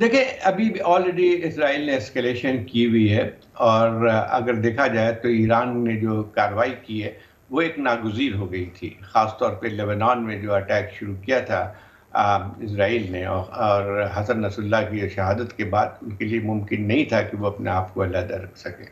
دیکھیں ابھی آلریڈی اسرائیل نے اسکیلیشن کی ہوئی ہے، اور اگر دیکھا جائے تو ایران نے جو کارروائی کی ہے وہ ایک ناگزیر ہو گئی تھی، خاص طور پہ لبنان میں جو اٹیک شروع کیا تھا اسرائیل نے، اور حسن نصر اللہ کی شہادت کے بعد ان کے لیے ممکن نہیں تھا کہ وہ اپنے آپ کو علیحدہ رکھ سکے۔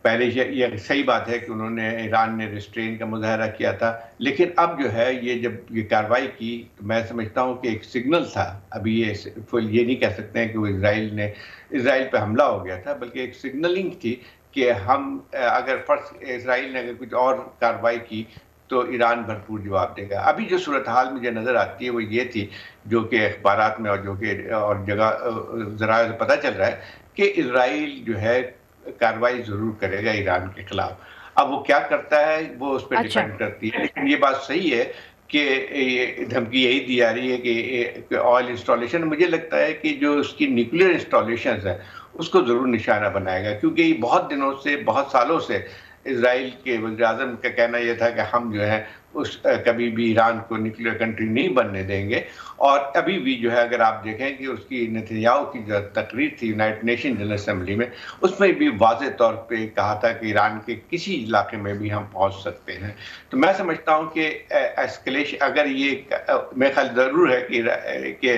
پہلے یہ صحیح بات ہے کہ انہوں نے ایران نے ریسٹرین کا مظاہرہ کیا تھا، لیکن اب جو ہے جب یہ کارروائی کی تو میں سمجھتا ہوں کہ ایک سگنل تھا۔ ابھی یہ نہیں کہہ سکتے ہیں کہ وہ اسرائیل پہ حملہ ہو گیا تھا، بلکہ ایک سگنلنگ تھی کہ ہم اگر اسرائیل نے اگر کچھ اور کارروائی کی تو ایران بھرپور جواب دے گا۔ ابھی جو صورتحال مجھے نظر آتی ہے وہ یہ تھی، جو کہ اخبارات میں اور جگہ ذرائع سے پتہ چل رہا ہے کہ اسرائیل جو ہے کارروائی ضرور کرے گا ایران کے خلاف۔ اب وہ کیا کرتا ہے وہ اس پہ ڈیپینڈ کرتی ہے، لیکن یہ بات صحیح ہے کہ دھمکی یہی دی جا رہی ہے کہ آئل انسٹالیشن، مجھے لگتا ہے کہ جو اس کی نیوکلیر انسٹالیشنز ہیں اس کو ضرور نشانہ بنائے گا، کیونکہ یہ بہت دنوں سے، بہت سالوں سے اسرائیل کے وزیر اعظم کا کہنا یہ تھا کہ ہم جو ہے کبھی بھی ایران کو نیوکلیر کنٹری نہیں بننے دیں گے۔ اور ابھی بھی جو ہے اگر آپ دیکھیں کہ اس کی نتنیاہو کی جو تقریر تھی یونائٹڈ نیشن جنرل اسمبلی میں، اس میں بھی واضح طور پہ کہا تھا کہ ایران کے کسی علاقے میں بھی ہم پہنچ سکتے ہیں۔ تو میں سمجھتا ہوں کہ ایسکلیشن، اگر یہ میرے خیال ضرور ہے کہ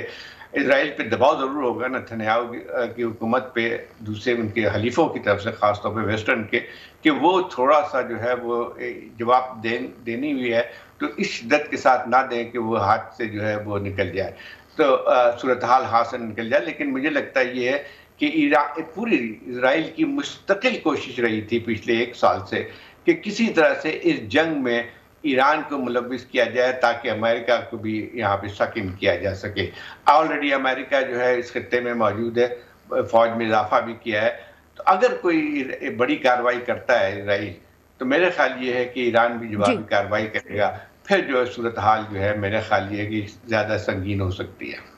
اسرائیل پہ دباؤ ضرور ہوگا نتنیاہو کی حکومت پہ، دوسرے ان کے حلیفوں کی طرف سے، خاص طور پہ ویسٹرن کے، کہ وہ تھوڑا سا جو ہے وہ جواب دینی ہوئی ہے تو اس شدت کے ساتھ نہ دیں کہ وہ ہاتھ سے جو ہے وہ نکل جائے، تو صورتحال ہاتھ سے نکل جائے۔ لیکن مجھے لگتا ہے یہ ہے کہ پوری اسرائیل کی مستقل کوشش رہی تھی پچھلے 1 سال سے کہ کسی طرح سے اس جنگ میں ایران کو ملوث کیا جائے تاکہ امریکہ کو بھی یہاں پہ شامل کیا جا سکے۔ آلریڈی امریکہ جو ہے اس خطے میں موجود ہے، فوج میں اضافہ بھی کیا ہے، تو اگر کوئی بڑی کارروائی کرتا ہے اسرائیل تو میرے خیال یہ ہے کہ ایران بھی جوابی کارروائی کرے گا، پھر جو صورتحال جو ہے میرے خیال یہ ہے کہ زیادہ سنگین ہو سکتی ہے۔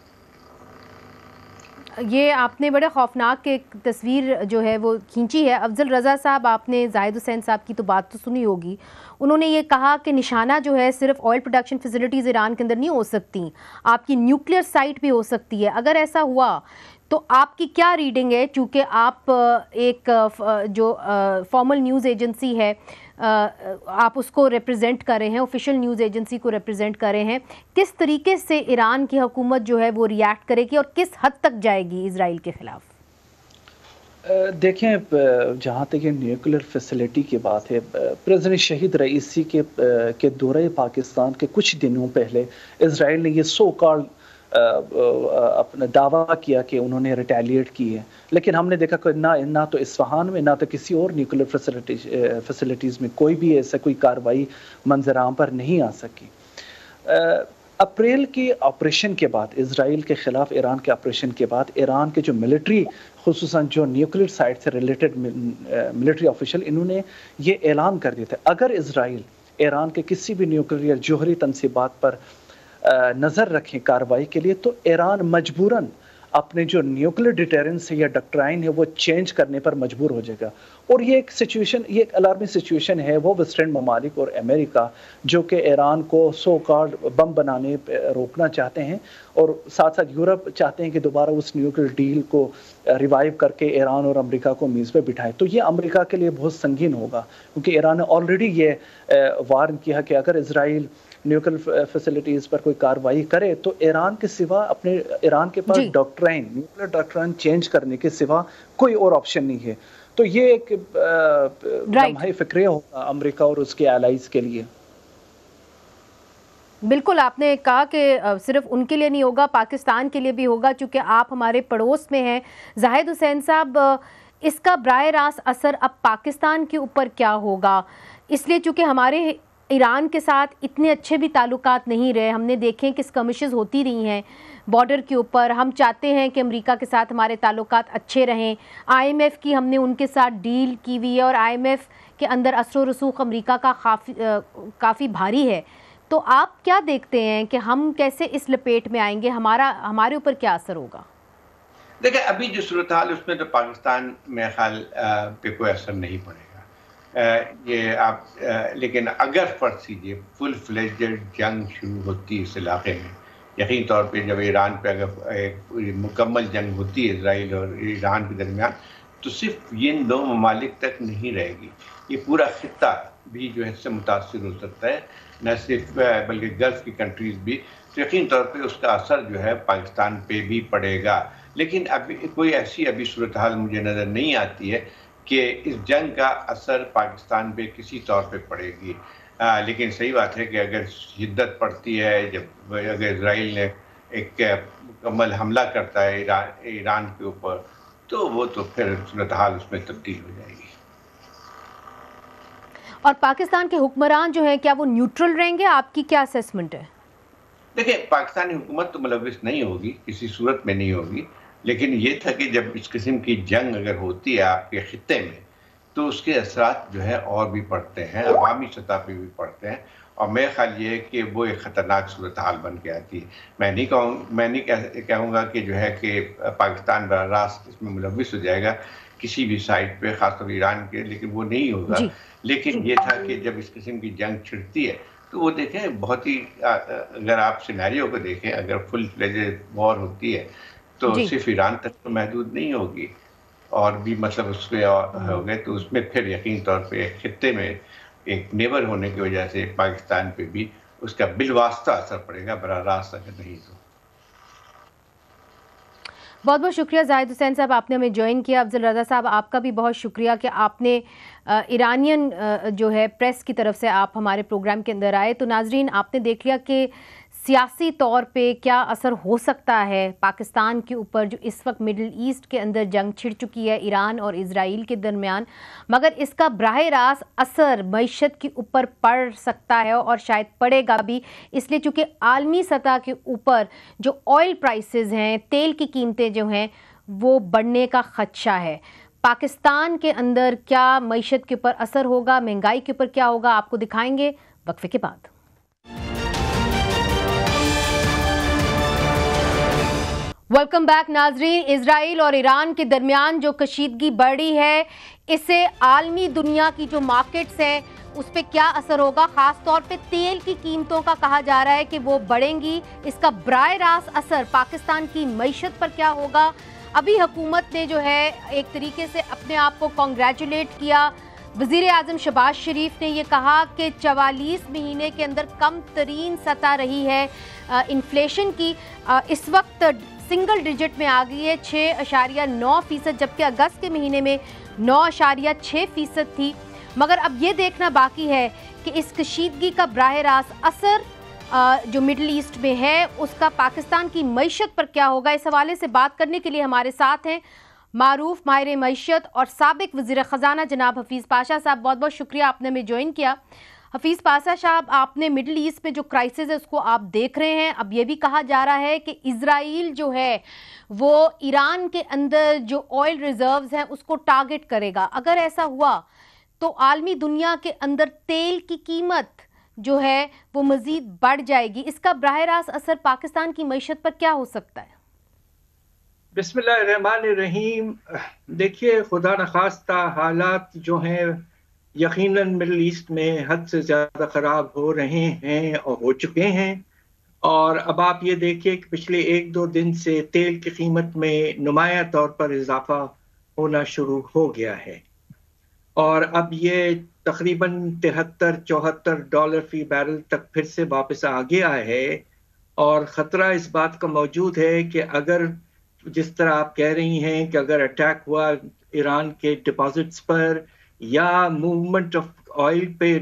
یہ آپ نے بڑے خوفناک ایک تصویر جو ہے وہ کھینچی ہے۔ افضل رضا صاحب، آپ نے زاہد حسین صاحب کی تو بات تو سنی ہوگی، انہوں نے یہ کہا کہ نشانہ جو ہے صرف آئل پروڈکشن فیسلٹیز ایران کے اندر نہیں ہو سکتی، آپ کی نیوکلیئر سائٹ بھی ہو سکتی ہے۔ اگر ایسا ہوا تو آپ کی کیا ریڈنگ ہے، چونکہ آپ ایک جو فارمل نیوز ایجنسی ہے آپ اس کو ریپرزینٹ کر رہے ہیں، آفیشیل نیوز ایجنسی کو ریپرزینٹ کر رہے ہیں، کس طریقے سے ایران کی حکومت جو ہے وہ ریاکٹ کرے گی اور کس حد تک جائے گی اسرائیل کے خلاف؟ دیکھیں، جہاں تک یہ نیوکلیر فیسلٹی کی بات ہے، پریزیڈنٹ شہید رئیسی کے دورہ پاکستان کے کچھ دنوں پہلے اسرائیل نے یہ سو کال اپنا دعویٰ کیا کہ انہوں نے ریٹیلیٹ کی ہے، لیکن ہم نے دیکھا کہ نہ تو اصفہان میں نہ تو کسی اور نیوکلیر فیسلٹیز میں کوئی بھی ایسا کوئی کارروائی منظر عام پر نہیں آ سکی۔ اپریل کی آپریشن کے بعد، اسرائیل کے خلاف ایران کے آپریشن کے بعد، ایران کے جو ملٹری، خصوصاً جو نیوکلیر سائٹ سے ریلیٹڈ ملٹری آفیشل، انہوں نے یہ اعلان کر دیا تھا اگر اسرائیل ایران کے کسی بھی نیوکلیر یا جوہری تنصیبات پر نظر رکھیں کارروائی کے لیے تو ایران مجبوراً اپنے جو نیوکلیر ڈیٹرنس ہے یا ڈکٹرائن ہے وہ چینج کرنے پر مجبور ہو جائے گا۔ اور یہ ایک سچویشن، یہ ایک الارمی سچویشن ہے، وہ ویسٹرن ممالک اور امریکہ جو کہ ایران کو سو کارڈ بم بنانے روکنا چاہتے ہیں، اور ساتھ ساتھ یورپ چاہتے ہیں کہ دوبارہ اس نیوکلیر ڈیل کو ریوائیو کر کے ایران اور امریکہ کو میز پہ بٹھائے، تو یہ امریکہ کے لیے بہت سنگین ہوگا، کیونکہ ایران نے آلریڈی یہ وارن کیا کہ اگر اسرائیل نیوکلیر فیسلٹیز پر کوئی کارروائی کرے تو ایران کے سوا ایران کے پاس نیوکلیر ڈاکٹرائن چینج کرنے کے سوا کوئی اور آپشن نہیں ہے۔ تو یہ ایک لمحہ فکریہ ہوگا امریکہ اور اس کے الائز کے لیے۔ بالکل، آپ نے کہا کہ صرف ان کے لیے نہیں ہوگا، پاکستان کے لیے بھی ہوگا، چونکہ آپ ہمارے پڑوس میں ہیں۔ زاہد حسین صاحب، اس کا براہ راست اثر اب پاکستان کے اوپر کیا ہوگا؟ اس لیے چونکہ ہمارے ایران کے ساتھ اتنے اچھے بھی تعلقات نہیں رہے، ہم نے دیکھیں کہ اسکرمشز ہوتی رہی ہیں بارڈر کے اوپر، ہم چاہتے ہیں کہ امریکہ کے ساتھ ہمارے تعلقات اچھے رہیں، آئی ایم ایف کی ہم نے ان کے ساتھ ڈیل کی ہوئی ہے اور آئی ایم ایف کے اندر اثر و رسوخ امریکہ کا کافی بھاری ہے، تو آپ کیا دیکھتے ہیں کہ ہم کیسے اس لپیٹ میں آئیں گے، ہمارے اوپر کیا اثر ہوگا؟ دیکھیں، ابھی جو صورتحال اس میں تو پاکستان میں خیال پہ کوئی اثر نہیں پڑے گا، یہ آپ لیکن اگر فرض کیجیے فل فلیجڈ جنگ شروع ہوتی اس علاقے میں یقینی طور پہ جب ایران پہ اگر ایک مکمل جنگ ہوتی ہے اسرائیل اور ایران کے درمیان، تو صرف یہ دو ممالک تک نہیں رہے گی، یہ پورا خطہ بھی جو ہے اس سے متاثر ہو سکتا ہے، نہ صرف بلکہ گلف کی کنٹریز بھی. تو یقینی طور پہ اس کا اثر جو ہے پاکستان پہ بھی پڑے گا. لیکن ابھی کوئی ایسی صورتحال مجھے نظر نہیں آتی ہے کہ اس جنگ کا اثر پاکستان پہ کسی طور پہ پڑے گی. لیکن صحیح بات ہے کہ اگر شدت پڑتی ہے، اگر اسرائیل نے ایک مکمل حملہ کرتا ہے ایران کے اوپر، تو وہ تو پھر صورتحال اس میں تبدیل ہو جائے گی. اور پاکستان کے حکمران جو ہیں کیا وہ نیوٹرل رہیں گے؟ آپ کی کیا اسیسمنٹ ہے؟ دیکھیں، پاکستانی حکومت تو ملوث نہیں ہوگی، کسی صورت میں نہیں ہوگی، لیکن یہ تھا کہ جب اس قسم کی جنگ اگر ہوتی ہے آپ کے خطے میں، تو اس کے اثرات جو ہے اور بھی پڑتے ہیں، عوامی سطح پہ بھی پڑتے ہیں، اور میرا خیال یہ ہے کہ وہ ایک خطرناک صورتحال بن کے آتی ہے. میں نہیں کہوں گا کہ جو ہے کہ پاکستان براہ راست اس میں ملوث ہو جائے گا کسی بھی سائٹ پہ، خاص طور ایران کے، لیکن وہ نہیں ہوگا. لیکن یہ تھا کہ جب اس قسم کی جنگ چھڑتی ہے تو وہ دیکھیں بہت ہی، اگر آپ سینیریو کو دیکھیں، اگر فل فلیجڈ وار ہوتی ہے تو صرف ایران تک تو محدود نہیں ہوگی، اور بھی مطلب اس پہ ہو گئے، تو اس میں پھر یقین طور پہ خطے میں ایک نیبر ہونے کی وجہ سے پاکستان پہ بھی اس کا بالواسطہ اثر پڑے گا، براہ راست اگر نہیں تو. بہت بہت شکریہ زاہد حسین صاحب، آپ نے ہمیں جوائن کیا. افضل رضا صاحب، آپ کا بھی بہت شکریہ کہ آپ نے ایرانین جو ہے پریس کی طرف سے آپ ہمارے پروگرام کے اندر آئے. تو ناظرین، آپ نے دیکھ لیا کہ سیاسی طور پہ کیا اثر ہو سکتا ہے پاکستان کے اوپر، جو اس وقت مڈل ایسٹ کے اندر جنگ چھڑ چکی ہے ایران اور اسرائیل کے درمیان، مگر اس کا براہ راست اثر معیشت کے اوپر پڑ سکتا ہے اور شاید پڑے گا بھی، اس لیے چونکہ عالمی سطح کے اوپر جو آئل پرائسز ہیں، تیل کی قیمتیں جو ہیں، وہ بڑھنے کا خدشہ ہے. پاکستان کے اندر کیا معیشت کے اوپر اثر ہوگا، مہنگائی کے اوپر کیا ہوگا، آپ کو دکھائیں گے وقفے کے بعد. ویلکم بیک ناظرین. اسرائیل اور ایران کے درمیان جو کشیدگی بڑھی ہے، اس سے عالمی دنیا کی جو مارکیٹس ہیں اس پہ کیا اثر ہوگا؟ خاص طور پہ تیل کی قیمتوں کا کہا جا رہا ہے کہ وہ بڑھیں گی. اس کا براہ راست اثر پاکستان کی معیشت پر کیا ہوگا؟ ابھی حکومت نے جو ہے ایک طریقے سے اپنے آپ کو کانگریچولیٹ کیا. وزیر اعظم شہباز شریف نے یہ کہا کہ 44 مہینے کے اندر کم ترین سطح رہی ہے انفلیشن کی. اس وقت سنگل ڈیجٹ میں آ گئی ہے 6.9%، جبکہ اگست کے مہینے میں 9.6% تھی. مگر اب یہ دیکھنا باقی ہے کہ اس کشیدگی کا براہ راست اثر جو مڈل ایسٹ میں ہے اس کا پاکستان کی معیشت پر کیا ہوگا. اس حوالے سے بات کرنے کے لیے ہمارے ساتھ ہیں معروف ماہر معیشت اور سابق وزیر خزانہ جناب حفیظ پاشا صاحب. بہت بہت شکریہ، آپ نے ہمیں جوائن کیا. حفیظ پاشا صاحب، آپ نے مڈل ایسٹ میں جو کرائسس ہے اس کو آپ دیکھ رہے ہیں. اب یہ بھی کہا جا رہا ہے کہ اسرائیل جو ہے وہ ایران کے اندر جو آئل ریزروز ہیں اس کو ٹارگٹ کرے گا. اگر ایسا ہوا تو عالمی دنیا کے اندر تیل کی قیمت جو ہے وہ مزید بڑھ جائے گی. اس کا براہ راست اثر پاکستان کی معیشت پر کیا ہو سکتا ہے؟ بسم اللہ الرحمن الرحیم. دیکھیے، خدا نخواستہ حالات جو ہیں یقیناً مڈل ایسٹ میں حد سے زیادہ خراب ہو رہے ہیں اور ہو چکے ہیں. اور اب آپ یہ دیکھیے کہ پچھلے 1-2 دن سے تیل کی قیمت میں نمایاں طور پر اضافہ ہونا شروع ہو گیا ہے، اور اب یہ تقریباً $73-74 فی بیرل تک پھر سے واپس آ گیا ہے. اور خطرہ اس بات کا موجود ہے کہ اگر جس طرح آپ کہہ رہی ہیں کہ اگر اٹیک ہوا ایران کے ڈپازٹس پر یا موومنٹ آف آئل پہ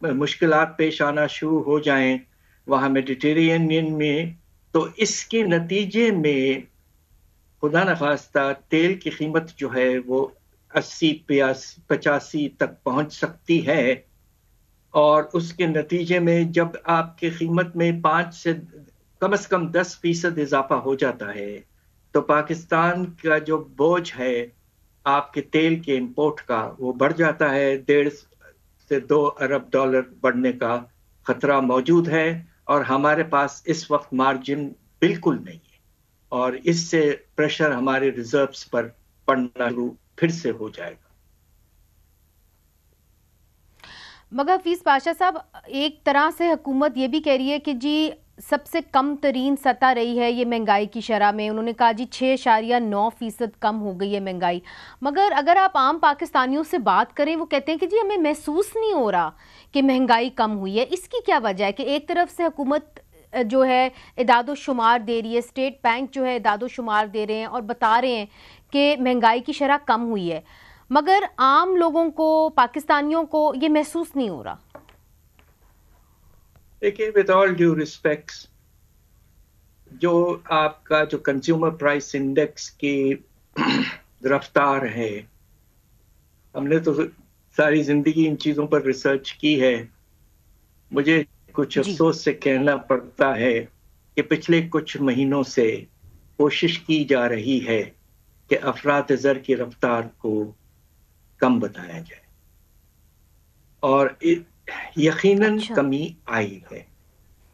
مشکلات پیش آنا شروع ہو جائیں وہاں میڈیٹرینین میں، تو اس کے نتیجے میں خدا نخواستہ تیل کی قیمت جو ہے وہ 80-85 تک پہنچ سکتی ہے. اور اس کے نتیجے میں جب آپ کی قیمت میں 5 سے کم از کم 10% اضافہ ہو جاتا ہے تو پاکستان کا جو بوجھ ہے آپ کے تیل کے امپورٹ کا وہ بڑھ جاتا ہے. $1.5 سے $2 ارب بڑھنے کا خطرہ موجود ہے، اور ہمارے پاس اس وقت مارجن بالکل نہیں ہے، اور اس سے پریشر ہمارے ریزروز پر پڑنا شروع پھر سے ہو جائے گا. مگر حفیظ پاشا صاحب، ایک طرح سے حکومت یہ بھی کہہ رہی ہے کہ جی سب سے کم ترین سطح رہی ہے یہ مہنگائی کی شرح میں. انہوں نے کہا جی 6.9% کم ہو گئی ہے مہنگائی. مگر اگر آپ عام پاکستانیوں سے بات کریں وہ کہتے ہیں کہ جی ہمیں محسوس نہیں ہو رہا کہ مہنگائی کم ہوئی ہے. اس کی کیا وجہ ہے کہ ایک طرف سے حکومت جو ہے اعداد و شمار دے رہی ہے, اسٹیٹ بینک جو ہے اعداد و شمار دے رہے ہیں اور بتا رہے ہیں کہ مہنگائی کی شرح کم ہوئی ہے, مگر عام لوگوں کو, پاکستانیوں کو یہ محسوس نہیں ہو رہا؟ دیکھیے with all due respects جو آپ کا جو کنزیومر پرائس انڈیکس کی رفتار ہے, ہم نے تو ساری زندگی ان چیزوں پر ریسرچ کی ہے. مجھے کچھ افسوس سے کہنا پڑتا ہے کہ پچھلے کچھ مہینوں سے کوشش کی جا رہی ہے کہ افراط زر کی رفتار کو کم بتایا جائے, اور یقیناً کمی آئی ہے,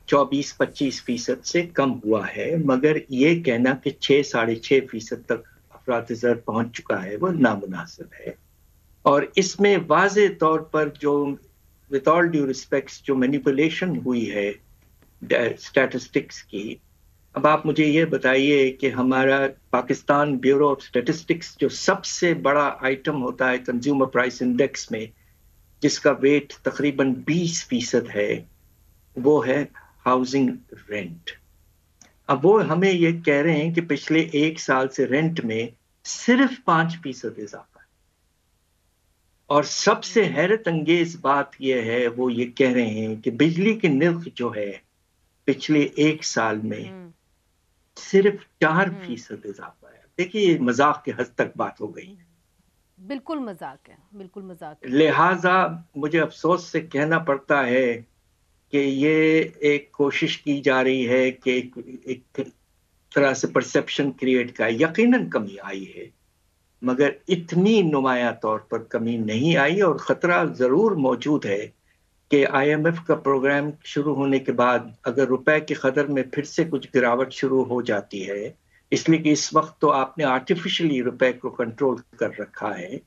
24-25% سے کم ہوا ہے, مگر یہ کہنا کہ 6-6.5% تک افراط زر پہنچ چکا ہے وہ نامناسب ہے. اور اس میں واضح طور پر جو with all due respects جو مینیپولیشن ہوئی ہے اسٹیٹسٹکس کی. اب آپ مجھے یہ بتائیے کہ ہمارا پاکستان بیورو آف اسٹیٹسٹکس جو سب سے بڑا آئٹم ہوتا ہے کنزیومر پرائس انڈیکس میں, جس کا ویٹ تقریباً 20% ہے, وہ ہے ہاؤسنگ رینٹ. اب وہ ہمیں یہ کہہ رہے ہیں کہ پچھلے 1 سال سے رینٹ میں صرف 5% اضافہ ہے. اور سب سے حیرت انگیز بات یہ ہے, وہ یہ کہہ رہے ہیں کہ بجلی کی نرخ جو ہے پچھلے 1 سال میں صرف 4% اضافہ ہے. دیکھیے یہ مذاق کے حد تک بات ہو گئی. بالکل مذاق ہے, بالکل مذاق ہے. لہٰذا مجھے افسوس سے کہنا پڑتا ہے کہ یہ ایک کوشش کی جا رہی ہے کہ ایک طرح سے پرسیپشن کریٹ کا. یقیناً کمی آئی ہے, مگر اتنی نمایاں طور پر کمی نہیں آئی, اور خطرہ ضرور موجود ہے کہ آئی ایم ایف کا پروگرام شروع ہونے کے بعد اگر روپے کی قدر میں پھر سے کچھ گراوٹ شروع ہو جاتی ہے, اس لیے کہ اس وقت تو آپ نے آرٹیفیشلی روپے کو کنٹرول کر رکھا ہے.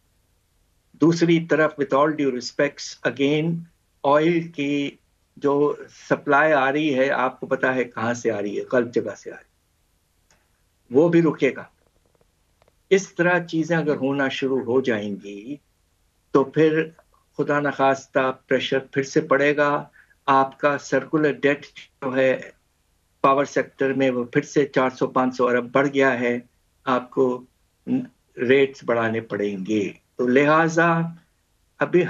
دوسری طرف with all due respects again oil کی جو سپلائی آ رہی ہے, آپ کو پتا ہے کہاں سے آ رہی ہے, غلط جگہ سے آ رہی ہے, وہ بھی رکے گا. اس طرح چیزیں اگر ہونا شروع ہو جائیں گی تو پھر خدا نخواستہ پریشر پھر سے پڑے گا. آپ کا سرکولر ڈیٹ جو ہے پاور سیکٹر میں وہ پھر سے 400-500 ارب بڑھ گیا ہے, آپ کو ریٹس بڑھانے پڑیں گے. تو لہٰذا ابھی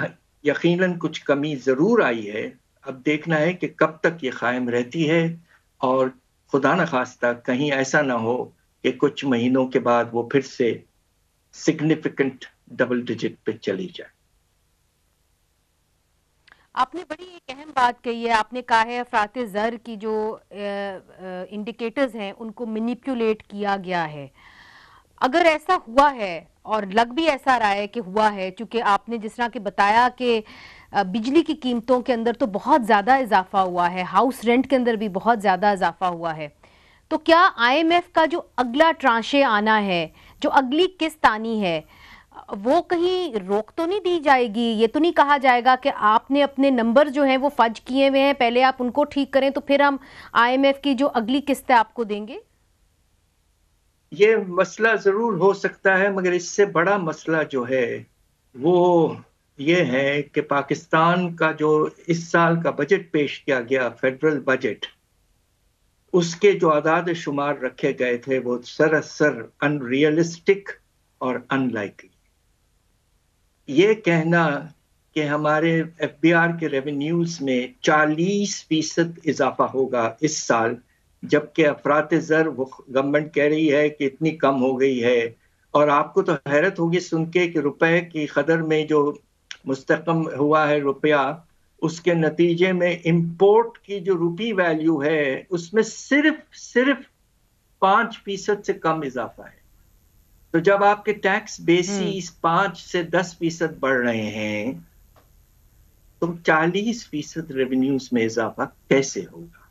یقیناً کچھ کمی ضرور آئی ہے, اب دیکھنا ہے کہ کب تک یہ قائم رہتی ہے, اور خدا نخواستہ کہیں ایسا نہ ہو کہ کچھ مہینوں کے بعد وہ پھر سے سگنیفیکنٹ ڈبل ڈیجٹ پہ چلی جائے. آپ نے بڑی ایک اہم بات کہی ہے, آپ نے کہا ہے افراط زر کی جو انڈیکیٹرز ہیں ان کو مینیپولیٹ کیا گیا ہے. اگر ایسا ہوا ہے, اور لگ بھی ایسا رہا ہے کہ ہوا ہے, چونکہ آپ نے جس طرح کہ بتایا کہ بجلی کی قیمتوں کے اندر تو بہت زیادہ اضافہ ہوا ہے, ہاؤس رینٹ کے اندر بھی بہت زیادہ اضافہ ہوا ہے, تو کیا آئی ایم ایف کا جو اگلا ٹرانشے آنا ہے, جو اگلی قسط آنی ہے, وہ کہیں روک تو نہیں دی جائے گی؟ یہ تو نہیں کہا جائے گا کہ آپ نے اپنے نمبر جو ہیں وہ فج کیے ہوئے ہیں, پہلے آپ ان کو ٹھیک کریں تو پھر ہم آئی ایم ایف کی جو اگلی قسط آپ کو دیں گے؟ یہ مسئلہ ضرور ہو سکتا ہے, مگر اس سے بڑا مسئلہ جو ہے وہ یہ ہے کہ پاکستان کا جو اس سال کا بجٹ پیش کیا گیا, فیڈرل بجٹ, اس کے جو اعداد شمار رکھے گئے تھے وہ سراسر ان ریئلسٹک اور ان لائکلی. یہ کہنا کہ ہمارے ایف بی آر کے ریونیوز میں 40% اضافہ ہوگا اس سال, جبکہ افراط زر وہ گورنمنٹ کہہ رہی ہے کہ اتنی کم ہو گئی ہے. اور آپ کو تو حیرت ہوگی سن کے کہ روپے کی قدر میں جو مستحکم ہوا ہے روپیہ, اس کے نتیجے میں امپورٹ کی جو روپی ویلیو ہے اس میں صرف 5% سے کم اضافہ ہے. تو جب آپ کے ٹیکس بیسیس 5 سے 10% بڑھ رہے ہیں تو 40% ریونیوز میں اضافہ کیسے ہوگا؟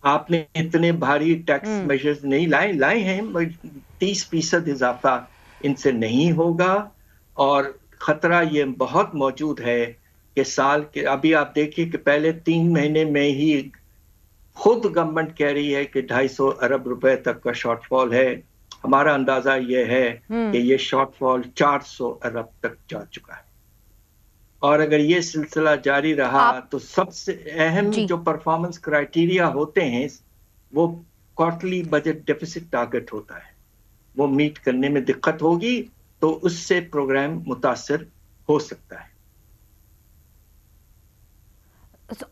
آپ نے اتنے بھاری ٹیکس میجرز نہیں لائے ہیں, 30% اضافہ ان سے نہیں ہوگا. اور خطرہ یہ بہت موجود ہے کہ سال کے ابھی آپ دیکھیے کہ پہلے 3 مہینے میں ہی خود گورنمنٹ کہہ رہی ہے کہ 250 ارب روپے تک کا شارٹ فال ہے. ہمارا اندازہ یہ ہے کہ یہ شارٹ فال 400 ارب تک جا چکا ہے. اور اگر یہ سلسلہ جاری رہا تو سب سے اہم جو پرفارمنس کرائیٹیریا ہوتے ہیں وہ کوارٹرلی بجٹ ڈیفیسٹ ٹارگٹ ہوتا ہے، وہ میٹ کرنے میں دقت ہوگی تو اس سے پروگرام متاثر ہو سکتا ہے.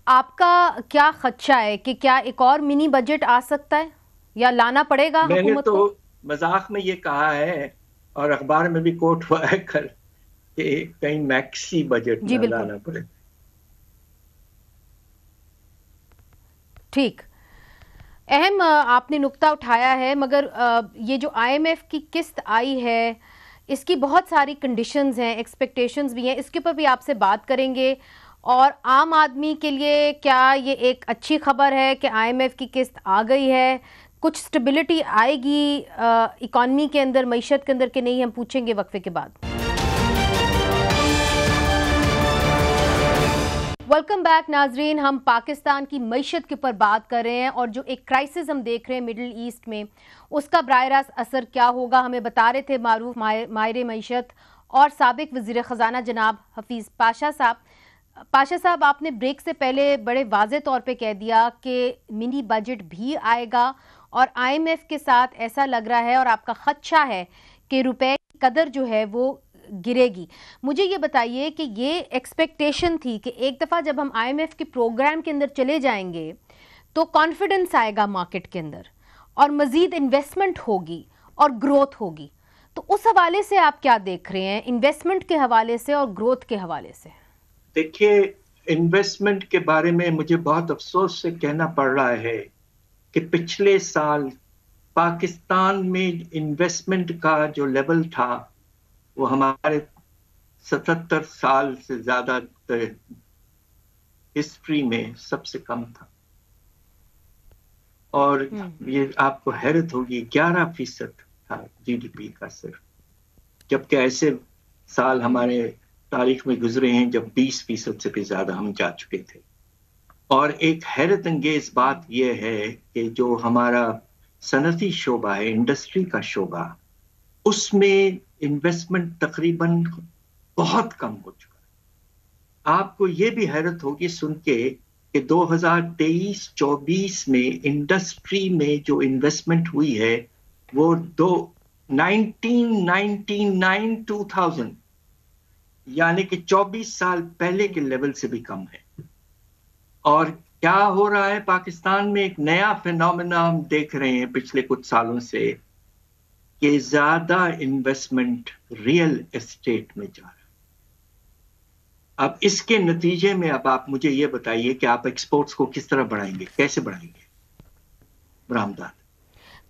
آپ کا کیا خدشہ ہے کہ کیا ایک اور منی بجٹ آ سکتا ہے یا لانا پڑے گا حکومت کو؟ میں نے تو مذاق میں یہ کہا ہے اور اخبار میں بھی کوٹ ہوا ہے کل کہ کہیں میکسی بجٹ نہ لانا پڑے. ٹھیک، اہم آپ نے نقطہ اٹھایا ہے، مگر یہ جو آئی ایم ایف کی قسط آئی ہے اس کی بہت ساری کنڈیشنز ہیں، ایکسپیکٹیشنز بھی ہیں، اس کے اوپر بھی آپ سے بات کریں گے. اور عام آدمی کے لیے کیا یہ ایک اچھی خبر ہے کہ آئی ایم ایف کی قسط آ گئی ہے؟ کچھ سٹیبلٹی آئے گی اکانومی کے اندر، معیشت کے اندر کہ نہیں؟ ہم پوچھیں گے وقفے کے بعد. ویلکم بیک ناظرین، ہم پاکستان کی معیشت کے اوپر بات کر رہے ہیں اور جو ایک کرائسس ہم دیکھ رہے ہیں مڈل ایسٹ میں، اس کا براہ راست اثر کیا ہوگا ہمیں بتا رہے تھے معروف ماہر معیشت اور سابق وزیر خزانہ جناب حفیظ پاشا صاحب. پاشا صاحب، آپ نے بریک سے پہلے بڑے واضح طور پہ کہہ دیا کہ منی بجٹ بھی آئے گا اور آئی ایم ایف کے ساتھ ایسا لگ رہا ہے اور آپ کا خدشہ ہے کہ روپے کی قدر جو ہے وہ گرے گی. مجھے یہ بتائیے کہ یہ ایکسپیکٹیشن تھی کہ ایک دفعہ جب ہم آئی ایم ایف کے پروگرام کے اندر چلے جائیں گے تو کانفیڈنس آئے گا مارکیٹ کے اندر اور مزید انویسٹمنٹ ہوگی اور گروتھ ہوگی، تو اس حوالے سے آپ کیا دیکھ رہے ہیں، انویسٹمنٹ کے حوالے سے اور گروتھ کے حوالے سے؟ دیکھیے، انویسٹمنٹ کے بارے میں مجھے بہت افسوس سے کہنا پڑ رہا ہے کہ پچھلے سال پاکستان میں انویسٹمنٹ کا جو لیول تھا وہ ہمارے 77 سال سے زیادہ ہسٹری میں سب سے کم تھا. اور یہ آپ کو حیرت ہوگی 11% تھا جی ڈی پی کا صرف، جبکہ ایسے سال ہمارے تاریخ میں گزرے ہیں جب 20% سے بھی زیادہ ہم جا چکے تھے. اور ایک حیرت انگیز بات یہ ہے کہ جو ہمارا صنعتی شعبہ ہے، انڈسٹری کا شعبہ، اس میں انویسٹمنٹ تقریباً بہت کم ہو چکا ہے. آپ کو یہ بھی حیرت ہوگی سن کے کہ 2023-24 میں انڈسٹری میں جو انویسٹمنٹ ہوئی ہے وہ 1999-2000 یعنی کہ 24 سال پہلے کے لیول سے بھی کم ہے. اور کیا ہو رہا ہے پاکستان میں؟ ایک نیا فینومینا ہم دیکھ رہے ہیں پچھلے کچھ سالوں سے کہ زیادہ انویسٹمنٹ ریئل اسٹیٹ میں جا رہا ہے. اب اس کے نتیجے میں اب آپ مجھے یہ بتائیے کہ آپ ایکسپورٹس کو کس طرح بڑھائیں گے، کیسے بڑھائیں گے برآمدات؟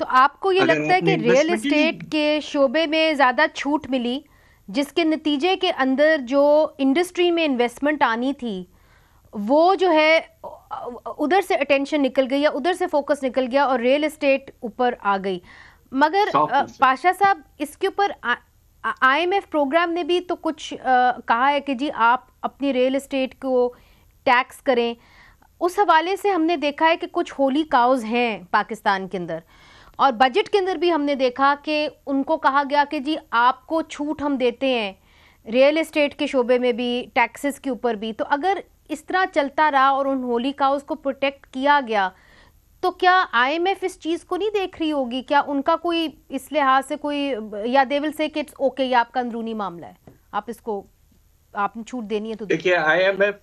تو آپ کو یہ لگتا ہے کہ ریئل اسٹیٹ کے شعبے میں زیادہ چھوٹ ملی جس کے نتیجے کے اندر جو انڈسٹری میں انویسٹمنٹ آنی تھی وہ جو ہے ادھر سے اٹینشن نکل گئی یا ادھر سے فوکس نکل گیا اور ریئل اسٹیٹ اوپر آ گئی؟ مگر پاشا صاحب، اس کے اوپر آئی ایم ایف پروگرام نے بھی تو کچھ کہا ہے کہ جی آپ اپنی ریئل اسٹیٹ کو ٹیکس کریں. اس حوالے سے ہم نے دیکھا ہے کہ کچھ ہولی کاؤز ہیں پاکستان کے اندر، اور بجٹ کے اندر بھی ہم نے دیکھا کہ ان کو کہا گیا کہ جی آپ کو چھوٹ ہم دیتے ہیں ریئل اسٹیٹ کے شعبے میں بھی، ٹیکسز کے اوپر بھی. تو اگر اس طرح چلتا رہا اور ان ہولی کاؤز کو پروٹیکٹ کیا گیا تو کیا آئی ایم ایف اس چیز کو نہیں دیکھ رہی ہوگی؟ کیا ان کا کوئی اس لحاظ سے کوئی، یا دے ول سے کہ اٹس اوکے، یہ آپ کا اندرونی معاملہ ہے، آپ اس کو آپ نے چھوٹ دینی ہے تو دیکھیے، آئی ایم ایف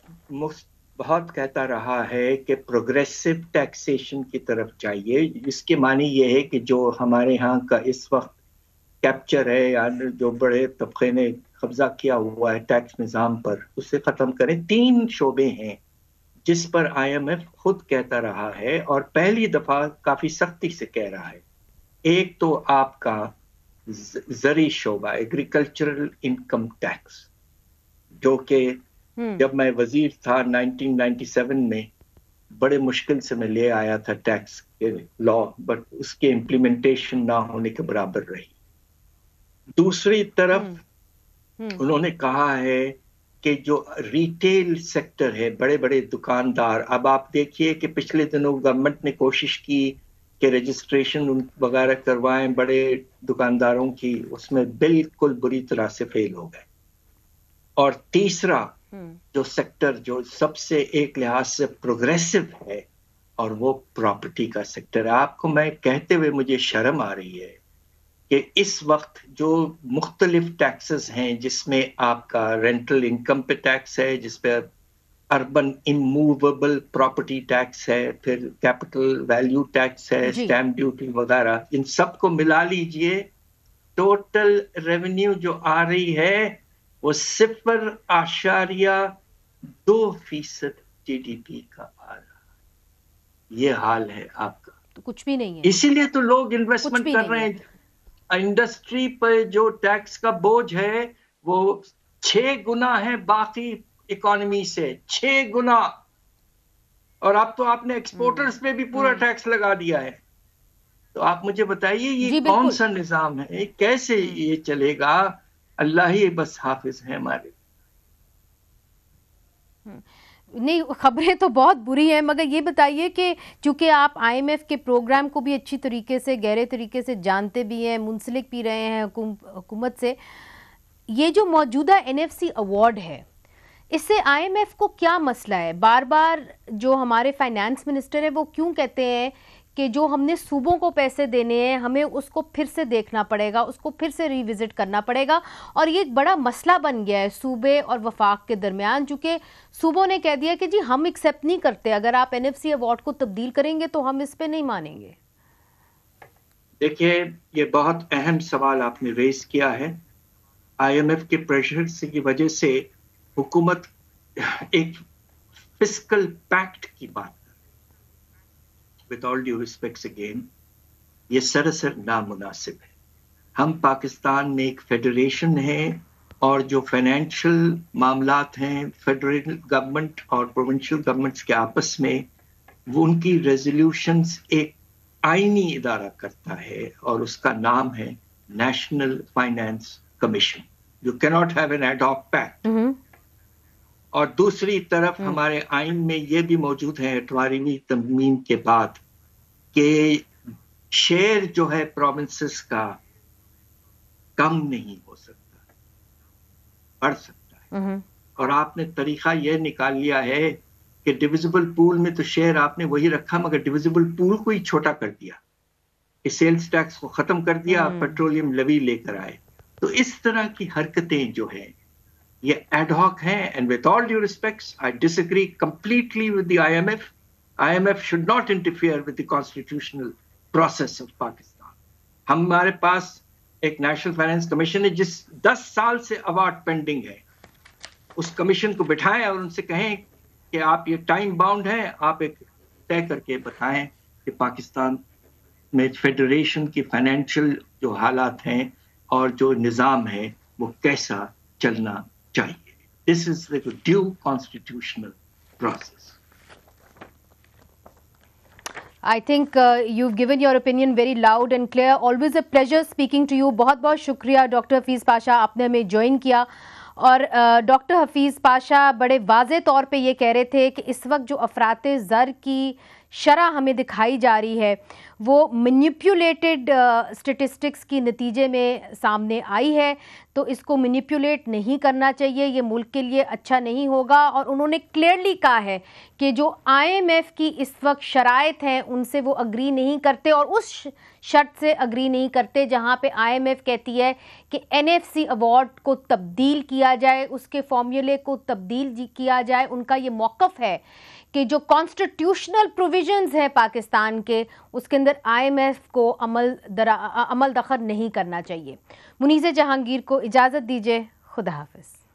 بہت کہتا رہا ہے کہ پروگریسو ٹیکسیشن کی طرف جائیے. اس کے معنی یہ ہے کہ جو ہمارے ہاں کا اس وقت کیپچر ہے یا جو بڑے طبقے نے قبضہ کیا ہوا ہے ٹیکس نظام پر، اسے ختم کریں. 3 شعبے ہیں جس پر آئی ایم ایف خود کہتا رہا ہے اور پہلی دفعہ کافی سختی سے کہہ رہا ہے. ایک تو آپ کا زرعی شعبہ، ایگریکلچرل انکم ٹیکس، جو کہ جب میں وزیر تھا 1997 میں بڑے مشکل سے میں لے آیا تھا ٹیکس کے لا، بٹ اس کے امپلیمنٹیشن نہ ہونے کے برابر رہی. دوسری طرف انہوں نے کہا ہے کہ جو ریٹیل سیکٹر ہے، بڑے بڑے دکاندار، اب آپ دیکھیے کہ پچھلے دنوں گورنمنٹ نے کوشش کی کہ رجسٹریشن وغیرہ کروائیں بڑے دکانداروں کی، اس میں بالکل بری طرح سے فیل ہو گئے. اور تیسرا جو سیکٹر جو سب سے ایک لحاظ سے پروگریسو ہے، اور وہ پراپرٹی کا سیکٹر ہے. آپ کو میں کہتے ہوئے مجھے شرم آ رہی ہے کہ اس وقت جو مختلف ٹیکسز ہیں، جس میں آپ کا رینٹل انکم پہ ٹیکس ہے، جس پہ اربن اموویبل پراپرٹی ٹیکس ہے، پھر کیپٹل ویلیو ٹیکس ہے، اسٹیمپ ڈیوٹی وغیرہ، ان سب کو ملا لیجئے، ٹوٹل ریونیو جو آ رہی ہے وہ 0.2% جی ڈی پی کا آ رہا. یہ حال ہے آپ کا. تو کچھ بھی نہیں ہے. اسی لیے تو لوگ انویسٹمنٹ کر رہے ہیں. انڈسٹری پہ جو ٹیکس کا بوجھ ہے وہ 6 گنا ہے باقی اکانومی سے، 6 گنا. اور اب تو آپ نے ایکسپورٹرز پہ بھی پورا ٹیکس لگا دیا ہے. تو آپ مجھے بتائیے یہ کون سا نظام ہے؟ کیسے یہ چلے گا؟ اللہ ہی بس حافظ ہے ہمارے. نہیں، خبریں تو بہت بری ہیں، مگر یہ بتائیے کہ چونکہ آپ آئی ایم ایف کے پروگرام کو بھی اچھی طریقے سے، گہرے طریقے سے جانتے بھی ہیں، منسلک بھی رہے ہیں حکومت سے، یہ جو موجودہ NFC ایوارڈ ہے، اس سے آئی ایم ایف کو کیا مسئلہ ہے؟ بار بار جو ہمارے فائنانس منسٹر ہے وہ کیوں کہتے ہیں کہ جو ہم نے صوبوں کو پیسے دینے ہیں ہمیں اس کو پھر سے دیکھنا پڑے گا، اس کو پھر سے ریوزٹ کرنا پڑے گا، اور یہ ایک بڑا مسئلہ بن گیا ہے صوبے اور وفاق کے درمیان، چونکہ صوبوں نے کہہ دیا کہ جی ہم ایکسیپٹ نہیں کرتے، اگر آپ NFC ایوارڈ کو تبدیل کریں گے تو ہم اس پہ نہیں مانیں گے. دیکھیے یہ بہت اہم سوال آپ نے ریز کیا ہے. آئی ایم ایف کے پریشر کی وجہ سے حکومت ایک فسکل پیکٹ کی بات کر رہی ہے. with all due respects again، یہ سراسر نامناسب ہے. ہم پاکستان میں ایک فیڈریشن ہے، اور جو فائنینشیل معاملات ہیں فیڈرل گورنمنٹ اور پروونشل گورنمنٹس کے آپس میں، وہ ان کی ریزولوشنز ایک آئینی ادارہ کرتا ہے، اور اس کا نام ہے نیشنل فائنانس کمیشن. یو کی not have an ad hoc packet. اور دوسری طرف ہمارے آئین میں یہ بھی موجود ہے 18ویں ترمیم کے بعد کہ شیئر جو ہے پروونسز کا کم نہیں ہو سکتا، بڑھ سکتا ہے. اور آپ نے طریقہ یہ نکال لیا ہے کہ ڈویزیبل پول میں تو شیئر آپ نے وہی رکھا، مگر ڈویزیبل پول کو ہی چھوٹا کر دیا، کہ سیلز ٹیکس کو ختم کر دیا، پیٹرولیم لیوی لے کر آئے. تو اس طرح کی حرکتیں جو ہیں یہ ایڈ ہاک ہیں. And with all due respects I disagree completely with the IMF. IMF should not interfere with the constitutional process of Pakistan. ہمارے پاس ایک نیشنل فائنانس کمیشن ہے جس 10 سال سے ایوارڈ پینڈنگ ہے. اس کمیشن کو بٹھائیں اور ان سے کہیں کہ آپ یہ ٹائم باؤنڈ ہے، آپ ایک طے کر کے بتائیں کہ پاکستان میں فیڈریشن کی فائنینشیل جو حالات ہیں اور جو نظام ہے وہ کیسا چلنا چاہیے. This is the due constitutional process. I think you've given your opinion very loud and clear. Always a pleasure speaking to you. بہت بہت شکریہ ڈاکٹر حفیظ پاشا، آپ نے ہمیں جوائن کیا. اور ڈاکٹر حفیظ پاشا بڑے واضح طور پہ یہ کہہ رہے تھے کہ اس وقت جو افراط زر کی شرح ہمیں دکھائی جا رہی ہے وہ مینیپولیٹڈ اسٹیٹسٹکس کی نتیجے میں سامنے آئی ہے، تو اس کو مینیپولیٹ نہیں کرنا چاہیے، یہ ملک کے لیے اچھا نہیں ہوگا. اور انہوں نے کلیئرلی کہا ہے کہ جو آئی ایم ایف کی اس وقت شرائط ہیں ان سے وہ اگری نہیں کرتے، اور اس شرط سے اگری نہیں کرتے جہاں پہ آئی ایم ایف کہتی ہے کہ NFC ایوارڈ کو تبدیل کیا جائے، اس کے فارمولے کو تبدیل کیا جائے. ان کا یہ موقف ہے کہ جو کانسٹیٹیوشنل پروویژنز ہیں پاکستان کے، اس کے اندر آئی ایم ایف کو عمل دخل نہیں کرنا چاہیے. منیزہ جہانگیر کو اجازت دیجیے، خدا حافظ.